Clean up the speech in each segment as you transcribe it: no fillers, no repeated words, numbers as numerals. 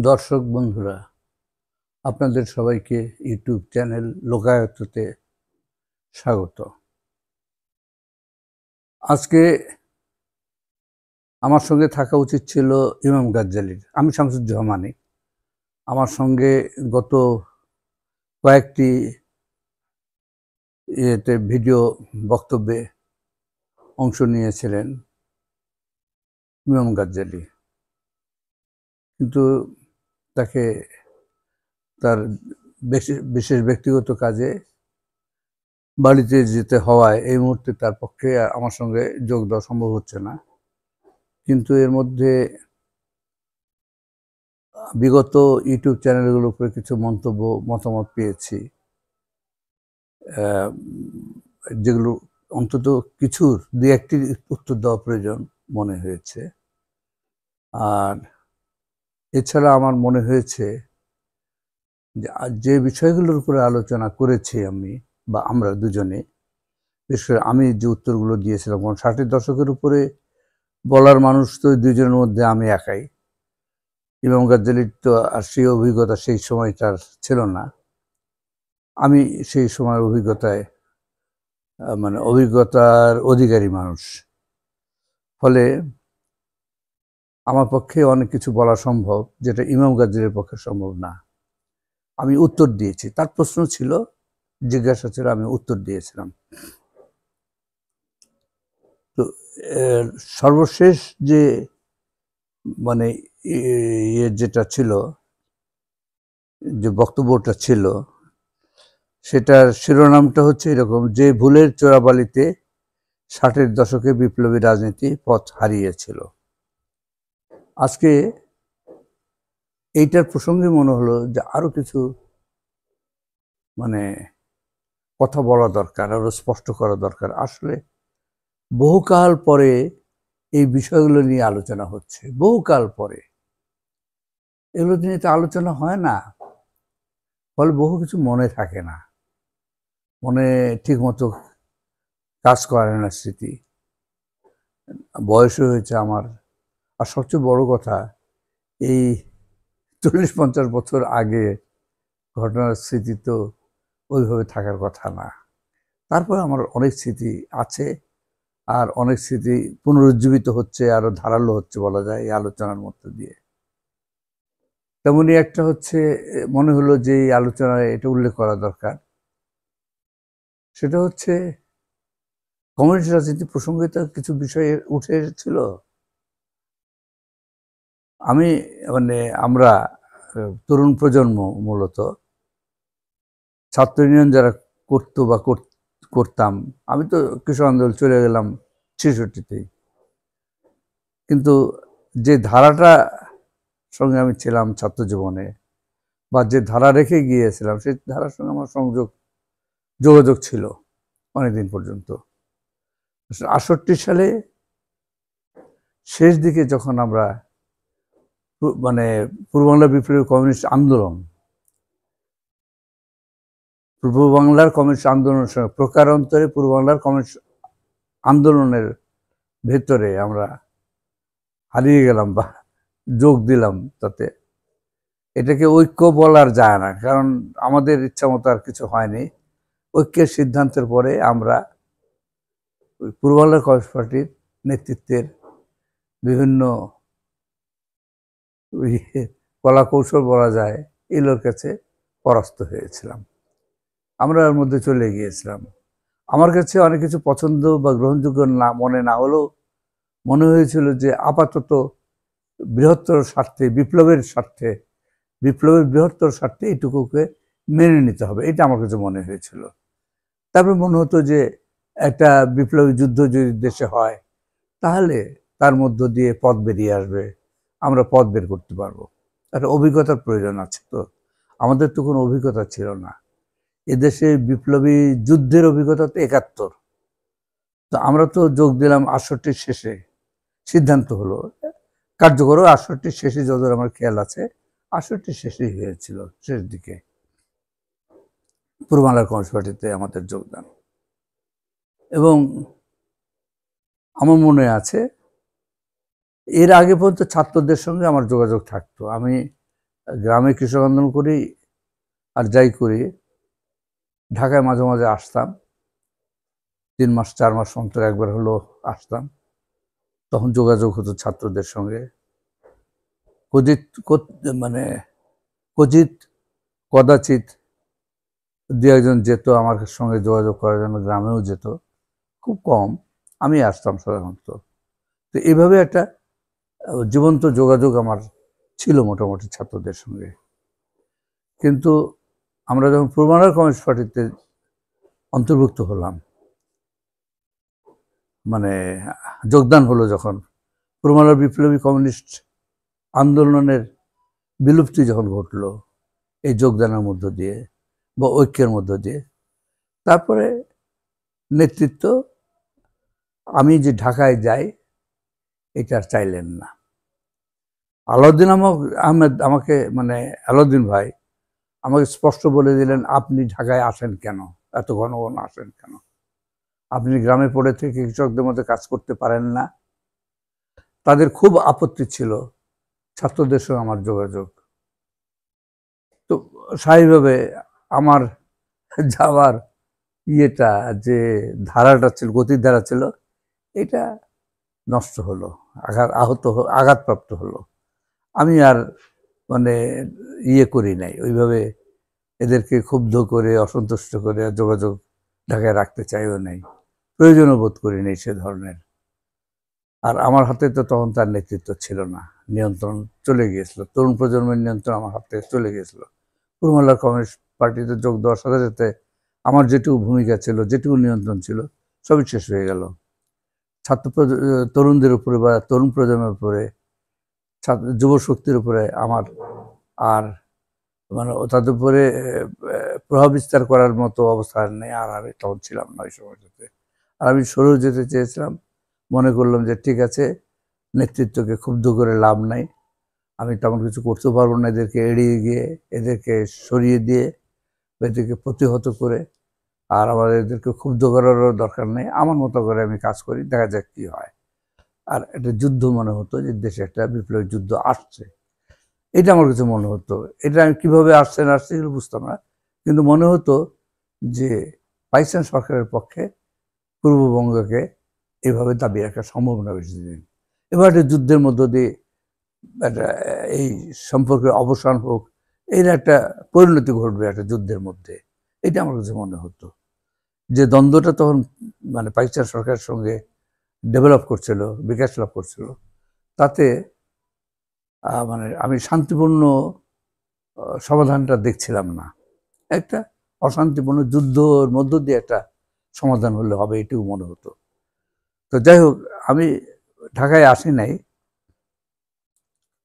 দর্শক বন্ধুরা, আপনাদের সবাইকে ইউটিউব চ্যানেল লোকায়ততে স্বাগত। আজকে আমার সঙ্গে থাকা উচিত ছিল ইমাম গাজ্জালীর। আমি শামসুজ্জামানি। আমার সঙ্গে গত কয়েকটি ভিডিও বক্তব্যে অংশ নিয়েছিলেন ইমাম গাজ্জালী, কিন্তু তাকে তার বিশেষ ব্যক্তিগত কাজে বাড়িতে যেতে হওয়ায় এই মুহূর্তে তার পক্ষে আমার সঙ্গে যোগ দেওয়া সম্ভব হচ্ছে না। কিন্তু এর মধ্যে বিগত ইউটিউব চ্যানেলগুলোর উপরে কিছু মতামত পেয়েছি, যেগুলো অন্তত কিছুর দু একটির উত্তর দেওয়া প্রয়োজন মনে হয়েছে। আর এছাড়া আমার মনে হয়েছে যে বিষয়গুলোর উপরে আলোচনা করেছি আমি বা আমরা দুজনে, বিশেষ করে আমি যে উত্তরগুলো দিয়েছিলাম, কারণ 60-এর দশকের উপরে বলার মানুষ তো দুজনের মধ্যে আমি একাই। ইমাম গাজ্জালীর তো আর সেই অভিজ্ঞতা সেই সময়টার ছিল না। আমি সেই সময়ের অভিজ্ঞতার অধিকারী মানুষ, ফলে আমার পক্ষে অনেক কিছু বলা সম্ভব যেটা ইমাম গাজ্জালীর পক্ষে সম্ভব না। আমি উত্তর দিয়েছি, তার প্রশ্ন ছিল, জিজ্ঞাসা ছিল, আমি উত্তর দিয়েছিলাম। তো সর্বশেষ যে যেটা ছিল, যে বক্তব্যটা ছিল, সেটার শিরোনামটা হচ্ছে এরকম: যে ভুলের চোরাবালিতে 60-এর দশকে বিপ্লবী রাজনীতি পথ হারিয়েছিল। আজকে এইটার প্রসঙ্গে মনে হলো যে আরো কিছু কথা বলা দরকার, আরো স্পষ্ট করা দরকার। আসলে বহুকাল পরে এই বিষয়গুলো নিয়ে আলোচনা হচ্ছে, বহুকাল পরে এগুলো নিয়ে তো আলোচনা হয় না, ফলে বহু কিছু মনে থাকে না, মনে ঠিক মতো কাজ করে না স্মৃতি। বয়স হয়েছে আমার, আর সবচেয়ে বড় কথা, এই 40-50 বছর আগে ঘটনার স্মৃতি তো ওইভাবে থাকার কথা না। তারপরে আমার অনেক স্মৃতি আছে, আর অনেক স্মৃতি পুনরুজ্জীবিত হচ্ছে, আরো ধারালো হচ্ছে বলা যায় এই আলোচনার মধ্য দিয়ে। তেমনি একটা হচ্ছে, মনে হলো যে এই আলোচনায় এটা উল্লেখ করা দরকার, সেটা হচ্ছে কমিউনিস্ট রাজনীতি প্রসঙ্গে তো কিছু বিষয়ে উঠে এসেছিল। আমরা তরুণ প্রজন্ম, মূলত ছাত্র ইউনিয়ন যারা করতো বা করতাম, আমি তো কৃষক আন্দোলন চলে গেলাম 66-তেই, কিন্তু যে ধারাটা সঙ্গে আমি ছিলাম ছাত্র জীবনে, বা যে ধারা রেখে গিয়েছিলাম, সেই ধারার সঙ্গে আমার যোগাযোগ ছিল অনেকদিন পর্যন্ত। 68 সালে শেষ দিকে যখন আমরা পূর্ব বাংলা বিপ্লবী কমিউনিস্ট আন্দোলন, পূর্ব বাংলার কমিউনিস্ট আন্দোলনের সঙ্গে প্রকারান্তরে পূর্ব বাংলার কমিউনিস্ট আন্দোলনের ভেতরে আমরা হারিয়ে গেলাম বা যোগ দিলাম, তাতে এটাকে ঐক্য বলার যায় না, কারণ আমাদের ইচ্ছা মতো আর কিছু হয়নি। ঐক্যের সিদ্ধান্তের পরে আমরা পূর্ব বাংলার কমিউনিস্ট পার্টির নেতৃত্বের বিভিন্ন কলা কৌশল বলা যায়, এগুলোর কাছে পরাস্ত হয়েছিলাম, আমরা এর মধ্যে চলে গিয়েছিলাম। আমার কাছে অনেক কিছু পছন্দ বা গ্রহণযোগ্য মনে না হলেও মনে হয়েছিল যে আপাতত বৃহত্তর স্বার্থে, বিপ্লবের বৃহত্তর স্বার্থে এইটুকুকে মেনে নিতে হবে, এটা আমার কাছে মনে হয়েছিল। তারপর মনে হতো যে একটা বিপ্লবী যুদ্ধ যদি দেশে হয়, তাহলে তার মধ্য দিয়ে পথ বেরিয়ে আসবে, আমরা পথ বের করতে পারবো। একটা অভিজ্ঞতার প্রয়োজন আছে, তো আমাদের তো কোনো অভিজ্ঞতা ছিল না। এদেশে বিপ্লবী যুদ্ধের অভিজ্ঞতা তো 71, তো আমরা তো যোগ দিলাম 68 শেষে, সিদ্ধান্ত হলো কার্যকরও 68 শেষে, যতদূর আমার খেয়াল আছে 68 শেষেই হয়েছিল, শেষ দিকে পূর্ব বাংলার কমিউনিস্ট পার্টিতে আমাদের যোগদান। এবং আমার মনে আছে এর আগে পর্যন্ত ছাত্রদের সঙ্গে আমার যোগাযোগ থাকতো। আমি গ্রামে কৃষক আন্দোলন করি আর যাই করি, ঢাকায় মাঝে মাঝে আসতাম, 3 মাস 4 মাস অন্তর একবার হলো আসতাম। তখন যোগাযোগ হতো ছাত্রদের সঙ্গে। কচিত মানে কচিত কদাচিৎ দু একজন যেত আমার সঙ্গে যোগাযোগ করার জন্য, গ্রামেও যেত, খুব কম। আমি আসতাম সাধারণত। তো এইভাবে একটা জীবন্ত যোগাযোগ আমার ছিল মোটামুটি ছাত্রদের সঙ্গে। কিন্তু আমরা যখন পূর্বাঞ্চল কমিউনিস্ট পার্টিতে অন্তর্ভুক্ত হলাম, মানে যোগদান হলো যখন, পূর্বাঞ্চল বিপ্লবী কমিউনিস্ট আন্দোলনের বিলুপ্তি যখন ঘটলো এই যোগদানের মধ্য দিয়ে বা ঐক্যের মধ্য দিয়ে, তারপরে নেতৃত্ব আমি যে ঢাকায় যাই এটা চাইলেন না। আলাউদ্দিন আহমেদ আমাকে, মানে আলাউদ্দিন ভাই আমাকে স্পষ্ট বলে দিলেন, আপনি ঢাকায় আসেন কেন, এত ঘন ঘন আসেন কেন? আপনি গ্রামে পড়ে থেকে কৃষকদের মধ্যে কাজ করতে পারেন না। তাদের খুব আপত্তি ছিল ছাত্রদের সঙ্গে আমার যোগাযোগ। তো স্বাভাবিকভাবে আমার যাওয়ার ইয়েটা, যে ধারাটা ছিল, গতির ধারা ছিল, এটা নষ্ট হলো, আঘাতপ্রাপ্ত হলো। আমি আর মানে ইয়ে করি নাই, ওইভাবে এদেরকে ক্ষুব্ধ করে অসন্তুষ্ট করে যোগাযোগ ঢাকায় রাখতে চাইও নাই, প্রয়োজনও বোধ করি নাই সে ধরনের। আর আমার হাতে তো তখন তার নেতৃত্ব ছিল না, নিয়ন্ত্রণ চলে গিয়েছিল, তরুণ প্রজন্মের নিয়ন্ত্রণ আমার হাত থেকে চলে গিয়েছিল। পূর্বাঞ্চল কমিউনিস্ট পার্টিতে যোগ দেওয়ার সাথে সাথে আমার যেটুকু ভূমিকা ছিল, যেটুকু নিয়ন্ত্রণ ছিল, সবই শেষ হয়ে গেল। তরুণদের উপরে বা তরুণ প্রজন্মের উপরে, যুব শক্তির উপরে আমার আর মানে তাদের উপরে প্রভাব বিস্তার করার মতো অবস্থা নেই। আর আমি তখন ছিলাম না ওই সময়টাতে। আর আমি সরেও যেতে চেয়েছিলাম। মনে করলাম যে ঠিক আছে, নেতৃত্বকে ক্ষুব্ধ করে লাভ নাই, আমি তেমন কিছু করতে পারবো না, এদেরকে এড়িয়ে গিয়ে, এদেরকে সরিয়ে দিয়ে, এদেরকে প্রতিহত করে। আর আমার এদেরকে ক্ষুব্ধ করারও দরকার নেই, আমার মতো করে আমি কাজ করি, দেখা যাক কি হয়। আর একটা যুদ্ধ মনে হতো যে দেশে একটা বিপ্লবী যুদ্ধ আসছে, এটা আমার কাছে মনে হতো। এটা আমি কীভাবে আসছে না আসছে এগুলো বুঝতাম না, কিন্তু মনে হতো যে পাকিস্তান সরকারের পক্ষে পূর্ববঙ্গকে এভাবে দাবি রাখা সম্ভব না বেশি দিন। এবার একটা যুদ্ধের মধ্য দিয়ে একটা এই সম্পর্কের অবসান হোক, এর একটা পরিণতি ঘটবে একটা যুদ্ধের মধ্যে, এটা আমার কাছে মনে হতো। যে দ্বন্দ্বটা তখন মানে পাকিস্তান সরকারের সঙ্গে ডেভেলপ করছিল, বিকাশ লাভ করছিল, তাতে মানে আমি শান্তিপূর্ণ সমাধানটা দেখছিলাম না। একটা অশান্তিপূর্ণ যুদ্ধর মধ্য দিয়ে একটা সমাধান হলে হবে, এটুকু মনে হতো। তো যাই হোক, আমি ঢাকায় আসি নাই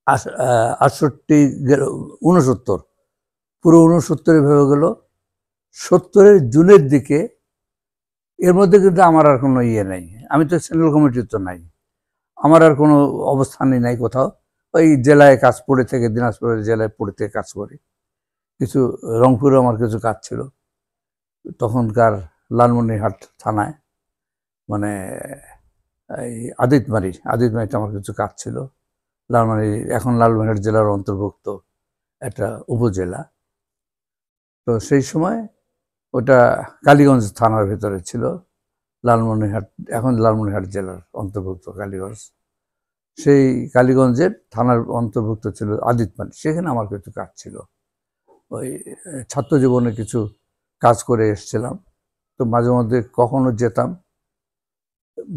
68 গেল 69, পুরো 69 ভেবে গেল 70-এর জুনের দিকে। এর মধ্যে কিন্তু আমার আর কোনো ইয়ে নাই, আমি তো সেন্ট্রাল কমিটির তো নাই, আমার আর কোনো অবস্থানই নাই কোথাও। ওই জেলায় কাজ পড়ে থেকে, দিনাজপুরের জেলায় পড়ে থেকে কাজ করি, কিছু রংপুরে আমার কিছু কাজ ছিল তখনকার লালমনিরহাট থানায়, মানে এই আদিতমারিতে আমার কিছু কাজ ছিল। এখন লালমনিরহাট জেলার অন্তর্ভুক্ত একটা উপজেলা। তো সেই সময় ওটা কালীগঞ্জ থানার ভেতরে ছিল, লালমনিরহাট, এখন লালমনিরহাট জেলার অন্তর্ভুক্ত কালীগঞ্জ। সেই কালীগঞ্জের থানার অন্তর্ভুক্ত ছিল আদিতমারি, সেখানে আমার কিছু কাজ ছিল। ওই ছাত্র জীবনে কিছু কাজ করে এসেছিলাম, তো মাঝে মধ্যে কখনো যেতাম,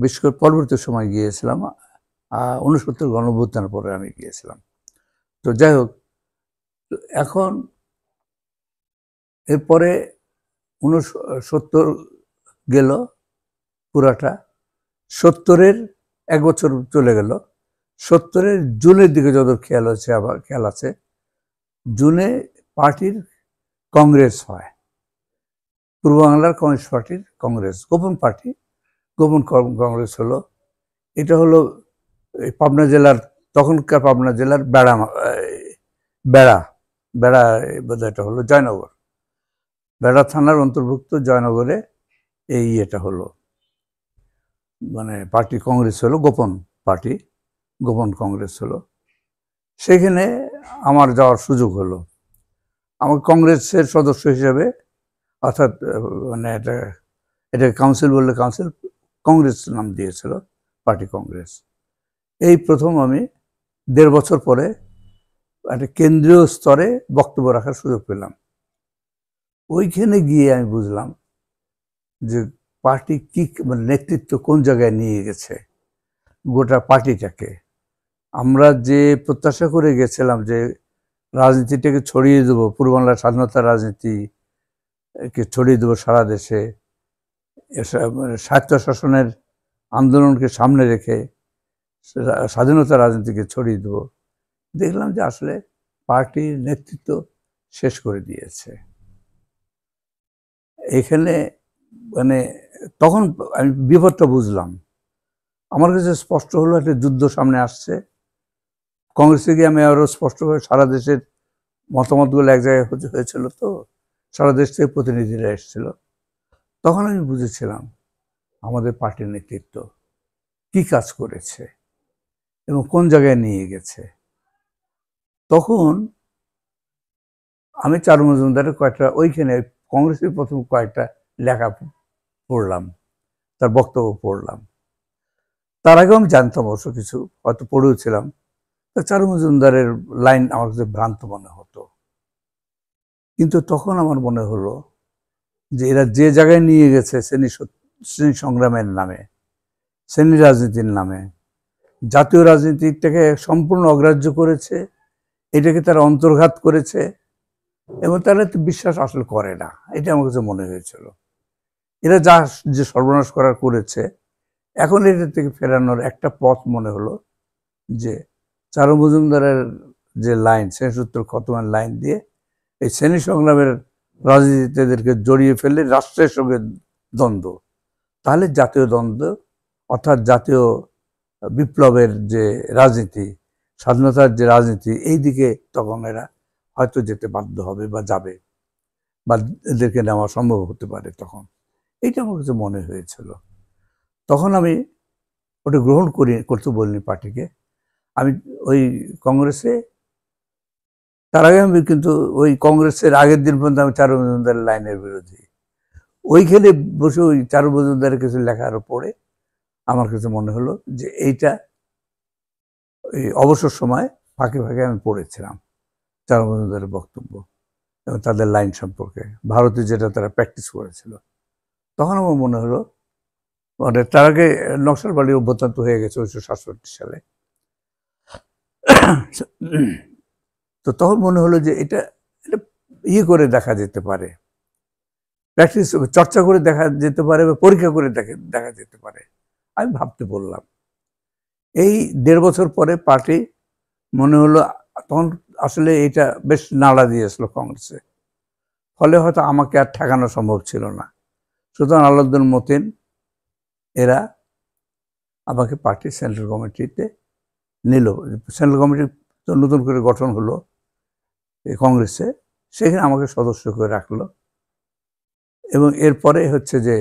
বিশেষ করে পরবর্তী সময় গিয়েছিলাম 69 গণঅভ্যুত্থানের পরে আমি গিয়েছিলাম। তো যাই হোক, এখন এরপরে 69 গেল পুরাটা, 70-এর 1 বছর চলে গেল। 70-এর জুনের দিকে যত খেয়াল হচ্ছে, আবার খেয়াল আছে, জুনে পার্টির কংগ্রেস হয়, পূর্ব বাংলার কমিউনিস্ট পার্টির কংগ্রেস, গোপন পার্টি, গোপন কংগ্রেস হলো। এটা হলো পাবনা জেলার, তখনকার পাবনা জেলার বেড়া বোধহয় এটা হলো জয়নগর, বেড়া থানার অন্তর্ভুক্ত জয়নগরে এই এটা হলো, মানে পার্টি কংগ্রেস হলো, গোপন পার্টি, গোপন কংগ্রেস হলো। সেখানে আমার যাওয়ার সুযোগ হলো। আমার কংগ্রেসের সদস্য হিসেবে, অর্থাৎ মানে এটা কাউন্সিল বললে কাউন্সিল, কংগ্রেস নাম দিয়েছিল, পার্টি কংগ্রেস। এই প্রথম আমি 1.5 বছর পরে একটা কেন্দ্রীয় স্তরে বক্তব্য রাখার সুযোগ পেলাম। ওইখানে গিয়ে আমি বুঝলাম যে পার্টি কি, মানে নেতৃত্ব কোন জায়গায় নিয়ে গেছে গোটা পার্টিটাকে। আমরা যে প্রত্যাশা করে গেছিলাম যে রাজনীতিটাকে ছড়িয়ে দেবো, পূর্ববাংলার স্বাধীনতা রাজনীতিকে ছড়িয়ে দেবো সারা দেশে, স্বায়ত্তশাসনের আন্দোলনকে সামনে রেখে স্বাধীনতা রাজনীতিকে ছড়িয়ে দেবো, দেখলাম যে আসলে পার্টির নেতৃত্ব শেষ করে দিয়েছে। এখানে মানে তখন আমি বিপদটা বুঝলাম। আমার কাছে স্পষ্ট হলো একটা যুদ্ধ সামনে আসছে। কংগ্রেসে গিয়ে আমি আরও স্পষ্টভাবে সারা দেশের মতামতগুলো এক জায়গায় হয়েছিল, তো সারা দেশ থেকে প্রতিনিধিরা এসেছিল। তখন আমি বুঝেছিলাম আমাদের পার্টির নেতৃত্ব কি কাজ করেছে এবং কোন জায়গায় নিয়ে গেছে। তখন আমি চারু মজুমদারের কয়েকটা, ওইখানে কংগ্রেসের প্রথম কয়েকটা লেখা পড়লাম, তার বক্তব্য পড়লাম। তার আগেও আমি জানতাম অবশ্য কিছু, হয়তো পড়েওছিলাম। চারু মজুমদারের লাইন আমার কাছে ভ্রান্ত মনে হতো, কিন্তু তখন আমার মনে হলো যে এরা যে জায়গায় নিয়ে গেছে শ্রেণী সংগ্রামের নামে, শ্রেণী রাজনীতির নামে, জাতীয় রাজনীতিটাকে সম্পূর্ণ অগ্রাহ্য করেছে, এটাকে তারা অন্তর্ঘাত করেছে এবং তারা তো বিশ্বাস আসলে করে না, এটা আমার কাছে মনে হয়েছিল। এরা যা যে সর্বনাশ করার করেছে, এখন এটা থেকে ফেরানোর একটা পথ মনে হলো যে চারু মজুমদারের যে লাইন, শ্রেণীসূত্র খতমের লাইন দিয়ে এই শ্রেণী সংগ্রামের রাজনীতিদেরকে জড়িয়ে ফেললে রাষ্ট্রের সঙ্গে দ্বন্দ্ব, তাহলে জাতীয় দ্বন্দ্ব অর্থাৎ জাতীয় বিপ্লবের যে রাজনীতি, স্বাধীনতার যে রাজনীতি, এই দিকে তখন এরা হয়তো যেতে বাধ্য হবে বা যাবে, বা এদেরকে নেওয়া সম্ভব হতে পারে। তখন এইটা আমার কাছে মনে হয়েছিল। তখন আমি ওটা গ্রহণ করতে বলিনি পার্টিকে। আমি ওই কংগ্রেসে, তার আগে আমি কিন্তু ওই কংগ্রেসের আগের দিন পর্যন্ত আমি চারু মজুমদারের লাইনের বিরোধী। ওইখানে বসে ওই চারু মজুমদারের কিছু লেখার পরে আমার কাছে মনে হলো যে এইটা ওই অবসর সময় ফাঁকে ফাঁকে আমি পড়েছিলাম চারু মজুমদারের বক্তব্য এবং তাদের লাইন সম্পর্কে, ভারতে যেটা তারা প্র্যাকটিস করেছিল। তখন আমার মনে হলো, মানে তার আগে নকশালবাড়ি অভ্যুত্থান হয়ে গেছে 1967 সালে। তো তখন মনে হলো যে এটা ইয়ে করে দেখা যেতে পারে, প্র্যাকটিস চর্চা করে দেখা যেতে পারে বা পরীক্ষা করে দেখা যেতে পারে। আমি ভাবতে বললাম। এই 1.5 বছর পরে পার্টি মনে হলো, তখন আসলে এটা বেশ নাড়া দিয়েছিল কংগ্রেসে, ফলে হয়তো আমাকে আর ঠেকানো সম্ভব ছিল না। সুতরাং আলাউদ্দিন মতিন এরা আমাকে পার্টির সেন্ট্রাল কমিটিতে নিল। সেন্ট্রাল কমিটি তো নতুন করে গঠন হলো কংগ্রেসে, সেখানে আমাকে সদস্য করে রাখলো এবং এরপরে হচ্ছে যে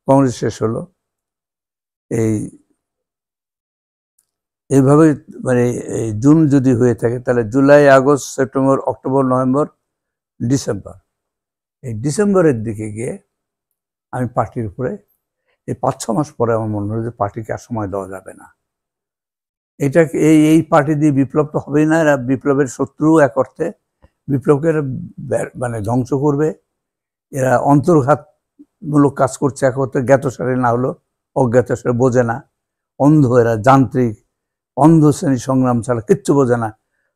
কংগ্রেস শেষ হলো। এইভাবে মানে এই জুন যদি হয়ে থাকে, তাহলে July, August, September, October, November, December, এই ডিসেম্বরের দিকে গিয়ে আমি পার্টির উপরে, এই 5-6 মাস পরে আমার মনে হলো যে পার্টিকে আর সময় দেওয়া যাবে না। এটাকে এই পার্টি দিয়ে বিপ্লব তো হবেই না, এরা বিপ্লবের শত্রু এক অর্থে, বিপ্লবকে এরা মানে ধ্বংস করবে, এরা অন্তর্ঘাতমূলক কাজ করছে এক অর্থে, জ্ঞাতসারে না হলো অজ্ঞাতসারে, বোঝে না, অন্ধ এরা, যান্ত্রিক অন্ধ, শ্রেণী সংগ্রাম ছাড়া কিচ্ছু বোঝে না।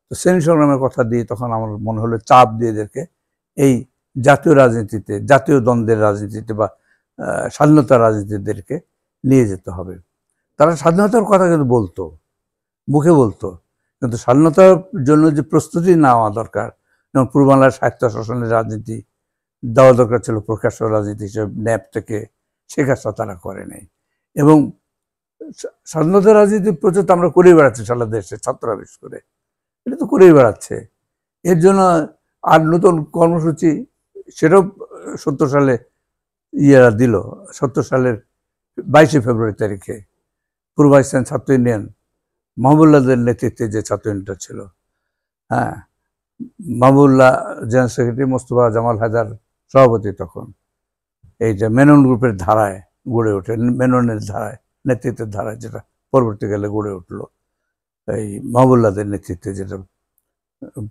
তো শ্রেণী সংগ্রামের কথা দিয়ে তখন আমার মনে হলো চাপ দিয়ে এদেরকে এই জাতীয় রাজনীতিতে, জাতীয় দ্বন্দ্বের রাজনীতিতে বা স্বাধীনতার রাজনীতিদেরকে নিয়ে যেতে হবে। তারা স্বাধীনতার কথা কিন্তু বলতো, মুখে বলতো, কিন্তু স্বাধীনতার জন্য যে প্রস্তুতি নেওয়া দরকার, যেমন পূর্ববাংলার স্বায়ত্তশাসনের রাজনীতি দেওয়া দরকার ছিল প্রকাশ্য রাজনীতি হিসেবে ন্যাপ থেকে, সে কাজটা তারা করে নাই। এবং স্বাধীনতা রাজনীতি প্রচার তো আমরা করেই বেড়াচ্ছি সারা দেশে, ছাত্ররা বিশেষ করে এটা তো করেই বেড়াচ্ছে। এর জন্য আর নতুন কর্মসূচি, সেটাও 70 সালে ইয়েরা দিল। 70 সালের 22শে ফেব্রুয়ারি তারিখে পূর্ব পাকিস্তান ছাত্র ইউনিয়ন, মাহবুবুল্লাহদের নেতৃত্বে যে ছাত্র ইউনিয়নটা ছিল, হ্যাঁ, মাহবুবুল্লাহ জেনারেল সেক্রেটারি, মোস্তফা জামাল হায়দার সভাপতি। তখন এই যে মেনন গ্রুপের ধারায় গড়ে ওঠে, মেননের ধারায়, নেতৃত্বের ধারায়, যেটা পরবর্তীকালে গড়ে উঠলো এই মাহবুবুল্লাহদের নেতৃত্বে যেটা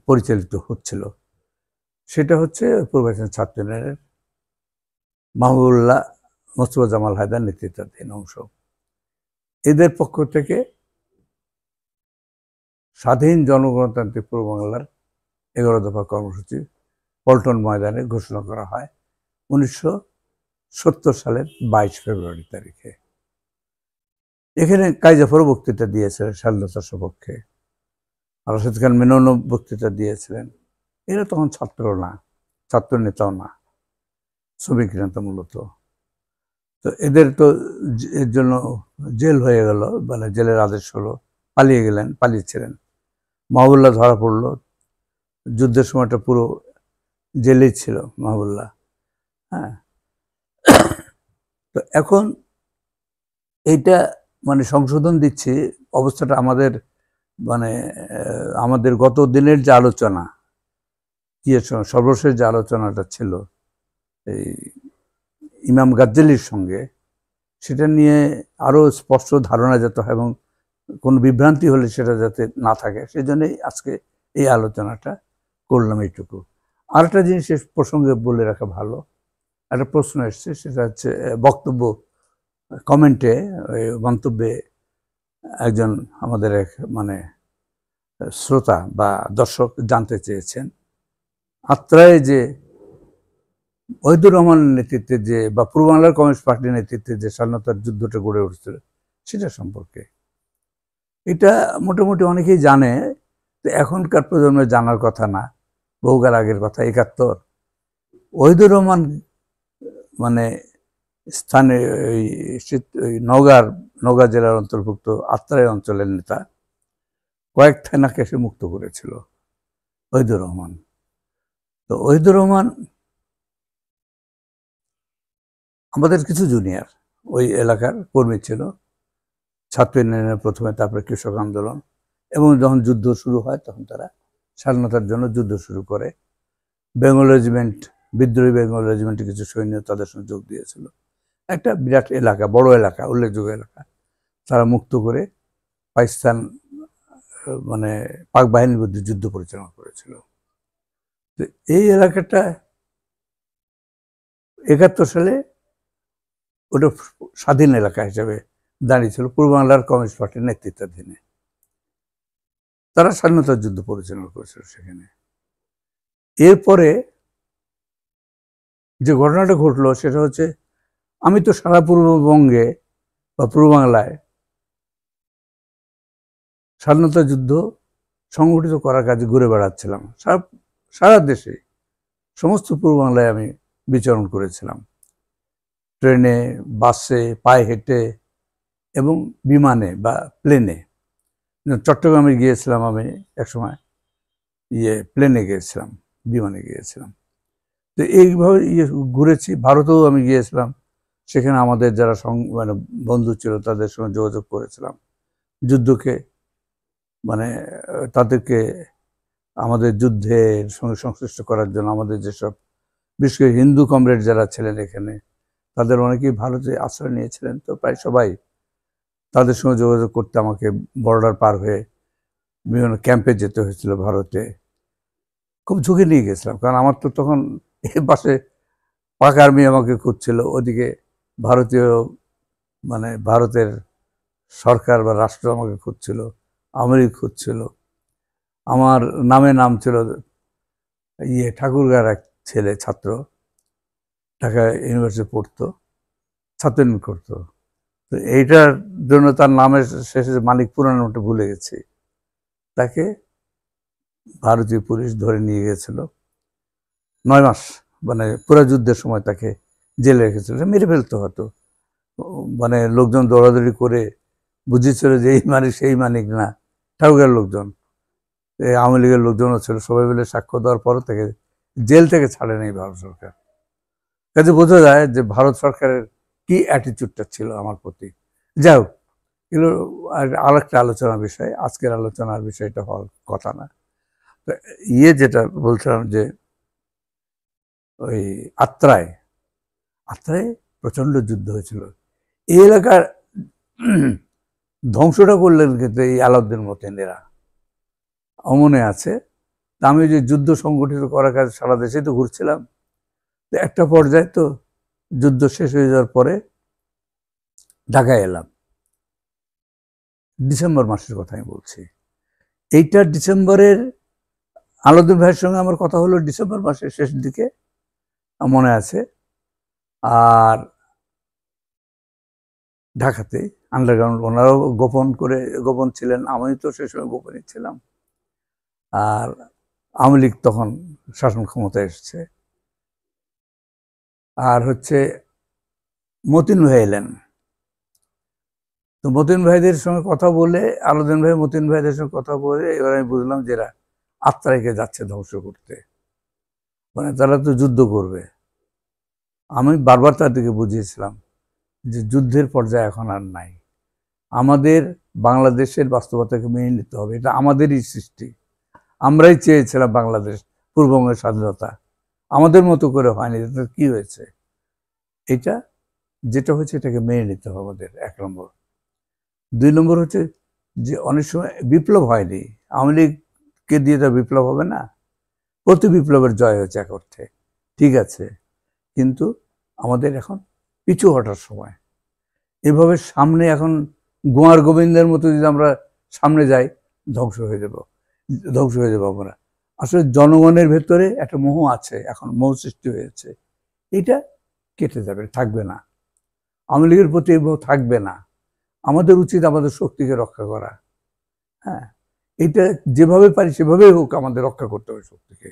পরিচালিত হচ্ছিল, সেটা হচ্ছে পূর্বাঞ্চল ছাত্র ইউনিয়নের মাহবুবুল্লাহ, মোস্তফা জামাল হায়দার নেতৃত্বাধীন অংশ। এদের পক্ষ থেকে স্বাধীন জনগণতান্ত্রিক পূর্ব বাংলার 11 দফা কর্মসূচি পল্টন ময়দানে ঘোষণা করা হয় 1970 সালের 22 ফেব্রুয়ারি তারিখে। এখানে কাজী জাফরও বক্তৃতা দিয়েছিলেন স্বাধীনতার সপক্ষে, রাশেদ খান মেননও বক্তৃতা দিয়েছিলেন। এরা তখন ছাত্র না, ছাত্র নেতাও না, শ্রমিক নেতা মূলত। তো এদের তো এর জন্য জেল হয়ে গেল, মানে জেলের আদেশ হলো, পালিয়েছিলেন। মাহবুবুল্লাহ ধরা পড়লো, যুদ্ধের সময়টা পুরো জেলেই ছিল মাহবুবুল্লাহ। হ্যাঁ, তো এখন এইটা মানে সংশোধন দিচ্ছি অবস্থাটা আমাদের, মানে আমাদের গত দিনের যে আলোচনা, কি সর্বশেষ যে আলোচনাটা ছিল এই ইমাম গাজ্জালির সঙ্গে, সেটা নিয়ে আরো স্পষ্ট ধারণা যেতে হয় এবং কোনো বিভ্রান্তি হলে সেটা যাতে না থাকে, সেই জন্যই আজকে এই আলোচনাটা করলাম এইটুকু। আরেকটা জিনিস প্রসঙ্গে বলে রাখা ভালো, একটা প্রশ্ন এসছে, সেটা হচ্ছে বক্তব্য কমেন্টে, মন্তব্যে একজন আমাদের এক মানে শ্রোতা বা দর্শক জানতে চেয়েছেন আত্রায় যে ওহিদুর রহমানের নেতৃত্বে যে বা পূর্ব বাংলার কমিউনিস্ট পার্টির নেতৃত্বে যে স্বাধীনতার যুদ্ধটা গড়ে উঠেছিল সেটা সম্পর্কে। এটা মোটামুটি অনেকেই জানে, তো এখনকার প্রজন্মের জানার কথা না, বহুকাল আগের কথা। 71 ওহিদুর রহমান মানে স্থানে ওই নওগাঁ জেলার অন্তর্ভুক্ত আত্রাই অঞ্চলের নেতা, কয়েক থানাকে সে মুক্ত করেছিল ওহিদুর রহমান। তো ওহিদুর রহমান আমাদের কিছু জুনিয়র ওই এলাকার কর্মী ছিল, ছাত্র ইউনিয়নের প্রথমে, তারপরে কৃষক আন্দোলন, এবং যখন যুদ্ধ শুরু হয় তখন তারা স্বাধীনতার জন্য যুদ্ধ শুরু করে। বেঙ্গল রেজিমেন্ট, বিদ্রোহী বেঙ্গল রেজিমেন্টে কিছু সৈন্য তাদের সঙ্গে যোগ দিয়েছিল। একটা বিরাট এলাকা, বড় এলাকা, উল্লেখযোগ্য এলাকা তারা মুক্ত করে পাকিস্তান মানে পাক বাহিনীর বিরুদ্ধে যুদ্ধ পরিচালনা করেছিল। তো এই এলাকাটা 71 সালে ওটা স্বাধীন এলাকা হিসেবে দাঁড়িয়েছিল পূর্ব বাংলার কমিউনিস্ট পার্টির নেতৃত্বাধীনে। তারা স্বাধীনতার যুদ্ধ পরিচালনা করেছিল সেখানে। এরপরে যে ঘটনাটা ঘটলো সেটা হচ্ছে, আমি তো সারা পূর্ববঙ্গে বা পূর্ব বাংলায় স্বাধীনতা যুদ্ধ সংগঠিত করার কাজে ঘুরে বেড়াচ্ছিলাম, সারা দেশে, সমস্ত পূর্ব বাংলায় আমি বিচরণ করেছিলাম, ট্রেনে, বাসে, পায়ে হেঁটে এবং বিমানে বা প্লেনে। চট্টগ্রামে গিয়েছিলাম আমি একসময়, প্লেনে গিয়েছিলাম, বিমানে গিয়েছিলাম। তো এইভাবে ঘুরেছি। ভারতেও আমি গিয়েছিলাম, সেখানে আমাদের যারা মানে বন্ধু ছিল তাদের সঙ্গে যোগাযোগ করেছিলাম, যুদ্ধকে মানে তাদেরকে আমাদের যুদ্ধের সঙ্গে সংশ্লিষ্ট করার জন্য আমাদের যেসব বিশেষ করে হিন্দু কমরেড যারা ছিলেন এখানে, তাদের অনেকেই ভারতে আশ্রয় নিয়েছিলেন। তো প্রায় সবাই তাদের সঙ্গে যোগাযোগ করতে আমাকে বর্ডার পার হয়ে বিভিন্ন ক্যাম্পে যেতে হয়েছিল ভারতে। খুব ঝুঁকি নিয়ে গেছিলাম, কারণ আমার তো তখন এই পাশে পাক আর্মি আমাকে খুঁজছিল, ওদিকে ভারতীয় মানে ভারতের সরকার বা রাষ্ট্র আমাকে খুঁজছিল, আমেরিকা খুঁজছিল। আমার নাম ছিল ঠাকুরগাঁর এক ছেলে, ছাত্র, ঢাকা ইউনিভার্সিটি পড়তো, ছাত্র করতো। তো এইটার জন্য তার নামের শেষে মালিক পুরো নামটা ভুলে গেছি, তাকে ভারতীয় পুলিশ ধরে নিয়ে গেছিল 9 মাস, মানে পুরো যুদ্ধের সময় তাকে জেলে রেখেছিল। মেরে ফেলতে হতো, মানে লোকজন দৌড়াদৌড়ি করে বুঝেছিল যে এই মালিক সেই মালিক না, ঠাকুরের লোকজন, আওয়ামী লীগের লোকজনও ছিল, সবাই মিলে সাক্ষ্য দেওয়ার পরও তাকে জেল থেকে ছাড়ে নেই ভারত সরকার। কাজে বোঝা যায় যে ভারত সরকারের কি অ্যাটিচিউডটা ছিল আমার প্রতি। যাই হোক, এগুলো আর একটা আলোচনার বিষয়, আজকের আলোচনার বিষয়টা হওয়ার কথা না। যেটা বলছিলাম যে ওই আত্রায় আত্রায় প্রচন্ড যুদ্ধ হয়েছিল। এই এলাকার ধ্বংসটা করলেন কিন্তু এই আলাউদ্দিন মতিনেরা, মনে আছে। আমি যে যুদ্ধ সংগঠিত করার কাজ সারা দেশে তো ঘুরছিলাম, একটা পর্যায়ে তো যুদ্ধ শেষ হয়ে যাওয়ার পরে ঢাকায় এলাম, ডিসেম্বর মাসের কথা আমি বলছি। এইটা ডিসেম্বরের আলাউদ্দিন ভাইয়ের সঙ্গে আমার কথা হলো ডিসেম্বর মাসের শেষ দিকে, মনে আছে। আর ঢাকাতে আন্ডারগ্রাউন্ড ওনারাও গোপন ছিলেন, আমি তো সে সময় গোপনই ছিলাম। আর আওয়ামী লীগ তখন শাসন ক্ষমতায় এসছে। আর মতিন ভাই এলেন, তো মতিন ভাইদের সঙ্গে কথা বলে, আলাউদ্দিন ভাই মতিন ভাইদের সঙ্গে কথা বলে এবার আমি বুঝলাম যে এরা আত্রাইকে যাচ্ছে ধ্বংস করতে, মানে তারা তো যুদ্ধ করবে। আমি বারবার তাদেরকে বুঝিয়েছিলাম যে যুদ্ধের পর্যায়ে এখন আর নাই, আমাদের বাংলাদেশের বাস্তবতাকে মেনে নিতে হবে, এটা আমাদেরই সৃষ্টি, আমরাই চেয়েছিলাম বাংলাদেশ পূর্ববঙ্গের স্বাধীনতা, আমাদের মতো করে হয়নি, এটা কি হয়েছে, এটা যেটা হয়েছে এটাকে মেনে নিতে হবে আমাদের, 1 নম্বর। 2 নম্বর যে অনেক সময় বিপ্লব হয়নি, আওয়ামী লীগকে দিয়ে তো বিপ্লব হবে না, প্রতি বিপ্লবের জয় হয়েছে এক অর্থে, ঠিক আছে, কিন্তু আমাদের এখন পিছু হটার সময়। এভাবে সামনে এখন গোয়ার গোবিন্দের মতো যদি আমরা সামনে যাই, ধ্বংস হয়ে যাব আমরা। আসলে জনগণের ভেতরে একটা মোহ আছে, এখন মোহ সৃষ্টি হয়েছে, এটা কেটে যাবে, থাকবে না, আওয়ামী লীগের প্রতি মোহ থাকবে না। আমাদের উচিত আমাদের শক্তিকে রক্ষা করা, হ্যাঁ, এটা যেভাবে পারি সেভাবেই হোক আমাদের রক্ষা করতে হবে শক্তিকে।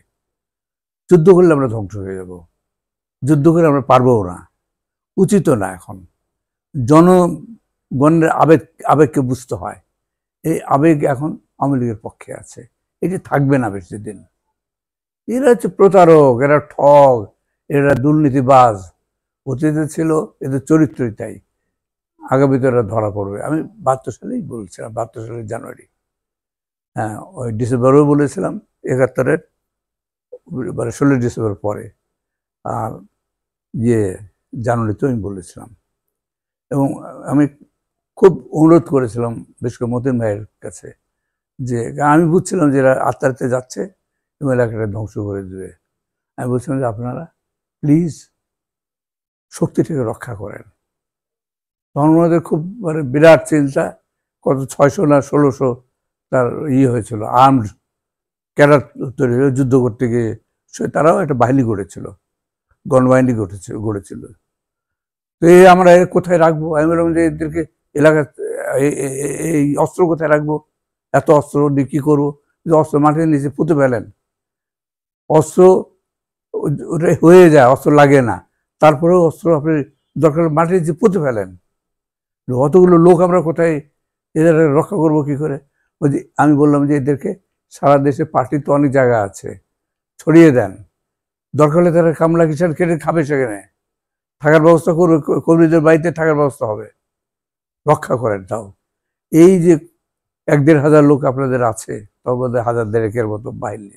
যুদ্ধ করলে আমরা ধ্বংস হয়ে যাব, যুদ্ধ করে আমরা পারবো না, উচিত না। এখন জনগণের আবেগকে বুঝতে হয়, এই আবেগ এখন আওয়ামী লীগের পক্ষে আছে, এটি থাকবে না বেশি দিন। এরা প্রতারক, এরা ঠগ, এরা দুর্নীতিবাজ, অতীতে ছিল, এদের চরিত্রই তাই, আগামীতে এরা ধরা পড়বে। আমি 72 সালেই বলছিলাম, 72 সালের জানুয়ারি, হ্যাঁ, ওই ডিসেম্বরেও বলেছিলাম, 71-এর 16 ডিসেম্বর পরে, আর জানুয়ারিতেও আমি বলেছিলাম। এবং আমি খুব অনুরোধ করেছিলাম বিশেষ করে মতিন ভাইয়ের কাছে, যে আমি বুঝছিলাম যে এরা আত্মাতে যাচ্ছে এবং এলাকাটা ধ্বংস করে দেবে। আমি বলছিলাম যে আপনারা প্লিজ শক্তিটাকে রক্ষা করেন। তখন ওনাদের খুব মানে বিরাট চিন্তা, কত 600 না 1600 তার হয়েছিল, আর্মড ক্যাডার তৈরি হয়ে যুদ্ধ করতে গিয়ে তারাও একটা বাহিনী গড়েছিল, গণবাহিনী গড়েছিল। তো আমরা কোথায় রাখবো, আমি বললাম যে এদেরকে এলাকা, এই অস্ত্র কোথায় রাখবো, এত অস্ত্র দিয়ে কী করবো, অস্ত্র মাটির নিচে পুঁতে ফেলেন, অস্ত্র ওটা হয়ে যায়, অস্ত্র লাগে না, তারপরেও অস্ত্র আপনি দরকার মাটির নিচে পুঁতে ফেলেন, অতগুলো লোক আমরা কোথায় এদের রক্ষা করবো কি করে। আমি বললাম যে এদেরকে সারা দেশে পার্টি তো অনেক জায়গা আছে, ছড়িয়ে দেন, দরকার হলে তারা কামলা কিষাণ কেটে খাবে, সেখানে থাকার ব্যবস্থা করবে, কর্মীদের বাড়িতে থাকার ব্যবস্থা হবে, রক্ষা করেন। তাও এই যে 1-1.5 হাজার লোক আপনাদের আছে, তাও বোধ হয় 1000-2,000-এর মতো বাহিনী,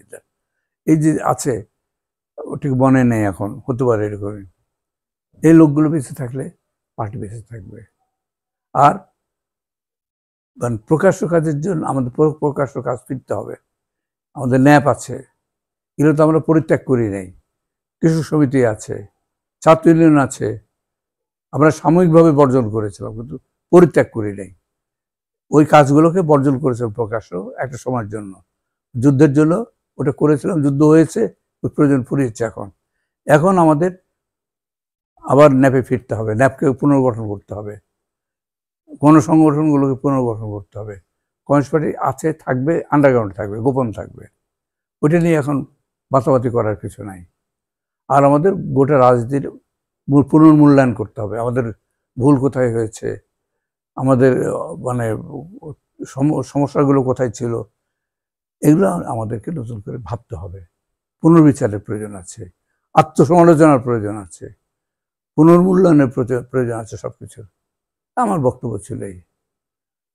এই যে আছে, ঠিক মনে নেই এখন, হতে পারে এরকমই। এই লোকগুলো বেঁচে থাকলে পার্টি বেঁচে থাকবে। আর প্রকাশ্য কাজের জন্য আমাদের প্রকাশ্য কাজ ফিরতে হবে, আমাদের ন্যাপ আছে, এগুলো তো আমরা পরিত্যাগ করি নাই, কৃষক সমিতি আছে, ছাত্র ইউনিয়ন আছে, আমরা সাময়িকভাবে বর্জন করেছিলাম কিন্তু পরিত্যাগ করি নাই, ওই কাজগুলোকে বর্জন করেছিলাম প্রকাশ্য একটা সময়ের জন্য, যুদ্ধের জন্য ওটা করেছিলাম, যুদ্ধ হয়েছে, ওই প্রয়োজন ফুরিয়েছে। এখন আমাদের আবার ন্যাপে ফিরতে হবে, ন্যাপকে পুনর্গঠন করতে হবে, গণসংগঠনগুলোকে পুনর্গঠন করতে হবে। কমিউনিস্ট পার্টি আছে, থাকবে, আন্ডারগ্রাউন্ড থাকবে, গোপন থাকবে, ওইটা নিয়ে এখন বাতাবাতি করার কিছু নাই। আর আমাদের গোটা রাজনীতির পুনর্মূল্যায়ন করতে হবে, আমাদের ভুল কোথায় হয়েছে, আমাদের মানে সমস্যাগুলো কোথায় ছিল, এগুলো আমাদেরকে নতুন করে ভাবতে হবে, পুনর্বিচারের প্রয়োজন আছে, আত্মসমালোচনার প্রয়োজন আছে, পুনর্মূল্যায়নের প্রয়োজন আছে সবকিছুর। আমার বক্তব্য ছিল এই।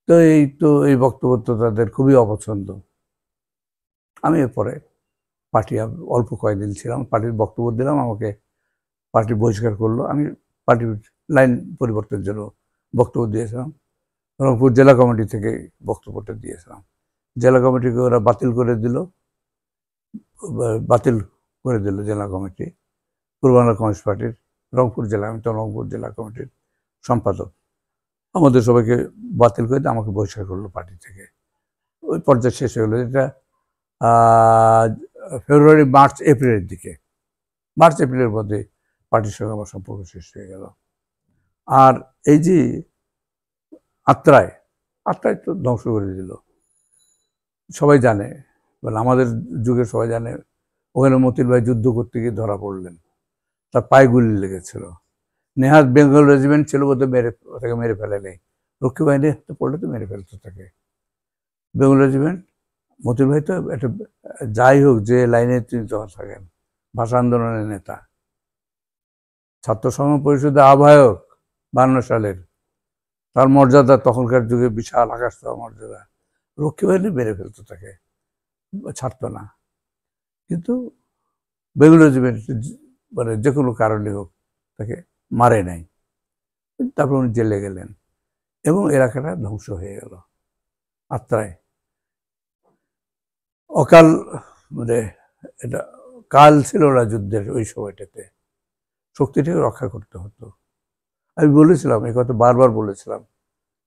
তো এই বক্তব্য তো তাদের খুবই অপছন্দ। আমি এরপরে পার্টি অল্প কয়েকদিন ছিলাম, পার্টির বক্তব্য দিলাম, আমাকে পার্টি বহিষ্কার করলো। আমি পার্টির লাইন পরিবর্তনের জন্য বক্তব্য দিয়েছিলাম। রংপুর জেলা কমিটি থেকে বক্তব্যটা দিয়েছিলাম। জেলা কমিটিকে ওরা বাতিল করে দিল জেলা কমিটি, পূর্ব বাংলা কমিউনিস্ট পার্টির রংপুর জেলা। আমি তো রংপুর জেলা কমিটির সম্পাদক। আমাদের সবাইকে বাতিল করে দিয়ে আমাকে বহিষ্কার করলো পার্টি থেকে। ওই পর্যায়ে শেষ হয়ে গেলো। এটা ফেব্রুয়ারি, মার্চ, এপ্রিলের দিকে। মার্চ এপ্রিলের মধ্যে পার্টির সঙ্গে আমার সম্পর্ক শেষ হয়ে গেল। আর এই যে আত্রায় তো ধ্বংস করে দিল, সবাই জানে, মানে আমাদের যুগে সবাই জানে। ওখানে মতিন ভাই যুদ্ধ করতে গিয়ে ধরা পড়লেন, তার পায়ে গুলি লেগেছিল। নেহাত বেঙ্গল রেজিমেন্ট ছিল, বোধহয় ওটাকে মেরে ফেলে নেই। রক্ষী বাহিনী পড়লে তো মেরে ফেলতো তাকে। বেঙ্গল রেজিমেন্ট, মতিন ভাই তো একটা, যাই হোক যে লাইনে তিনি তখন থাকেন, ভাষা আন্দোলনের নেতা, ছাত্র সংগ্রাম পরিষদের আহ্বায়ক 52 সালের, তার মর্যাদা তখনকার যুগে বিশাল আকাশ ছোঁয়া মর্যাদা। রক্ষী বাহিনী মেরে ফেলতো তাকে, ছাড়তো না। কিন্তু বেঙ্গল রেজিমেন্ট মানে যে কোনো কারণে হোক তাকে মারে নাই। তারপর উনি জেলে গেলেন এবং এলাকাটা ধ্বংস হয়ে গেল। আত্রায় অকাল, মানে এটা কাল ছিল না যুদ্ধের ওই সময়টাতে। শক্তিটাকে রক্ষা করতে হতো। আমি বলেছিলাম, এই কথা বারবার বলেছিলাম,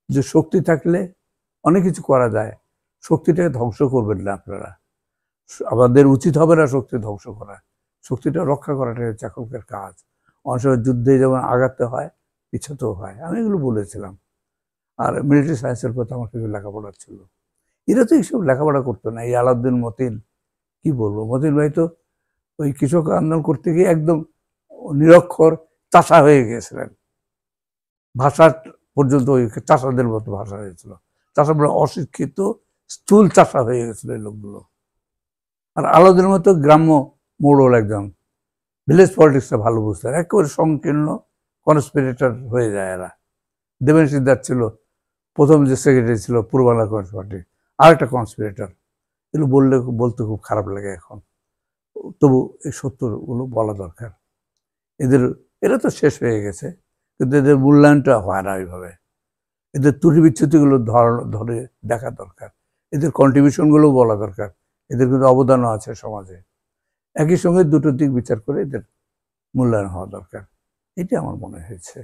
যে শক্তি থাকলে অনেক কিছু করা যায়। শক্তিটাকে ধ্বংস করবেন না আপনারা। আমাদের উচিত হবে না শক্তি ধ্বংস করা, শক্তিটা রক্ষা করাটাই হচ্ছে এখনকার কাজ। অনেক সময় যুদ্ধে যেমন আঘাতে হয়, পিছাতেও হয়। আমি এগুলো বলেছিলাম। আর মিলিটারি সায়েন্সের প্রতি আমার কিছু লেখাপড়া ছিল। এরা তো এইসব লেখাপড়া করতো না। এই আলাউদ্দিন মতিন, কি বলবো, মতিন ভাই তো ওই কৃষক আন্দোলন করতে গিয়ে একদম নিরক্ষর চাষা হয়ে গিয়েছিলেন। ভাষা পর্যন্ত ওই চাষাদের মতো ভাষা হয়েছিল। চাষা বলে অশিক্ষিত স্থূল চাষা হয়ে গেছিল এই লোকগুলো। আর আলাউদ্দিনের মতো গ্রাম্য মোড়ল, একদম ভিলেজ পলিটিক্সটা ভালো বুঝতে, একেবারে সংকীর্ণ কনস্পিরেটর হয়ে যায় এরা। দেবেন সিদ্ধার্থ ছিল প্রথম যে সেক্রেটারি ছিল পূর্ব বাংলা কমিউনিস্ট পার্টির, আরেকটা কনস্পিরেটর। এগুলো বলতে খুব খারাপ লাগে এখন, তবু এই সত্যগুলো বলা দরকার। এরা তো শেষ হয়ে গেছে, কিন্তু এদের মূল্যায়নটা হয় না ওইভাবে। এদের ত্রুটি বিচ্যুতিগুলো ধরে দেখা দরকার, এদের কন্ট্রিবিউশনগুলোও বলা দরকার, এদের কিন্তু অবদানও আছে সমাজে। একই সঙ্গে দুটো দিক বিচার করে এদের মূল্যায়ন হওয়া দরকার, এটি আমার মনে হয়েছে।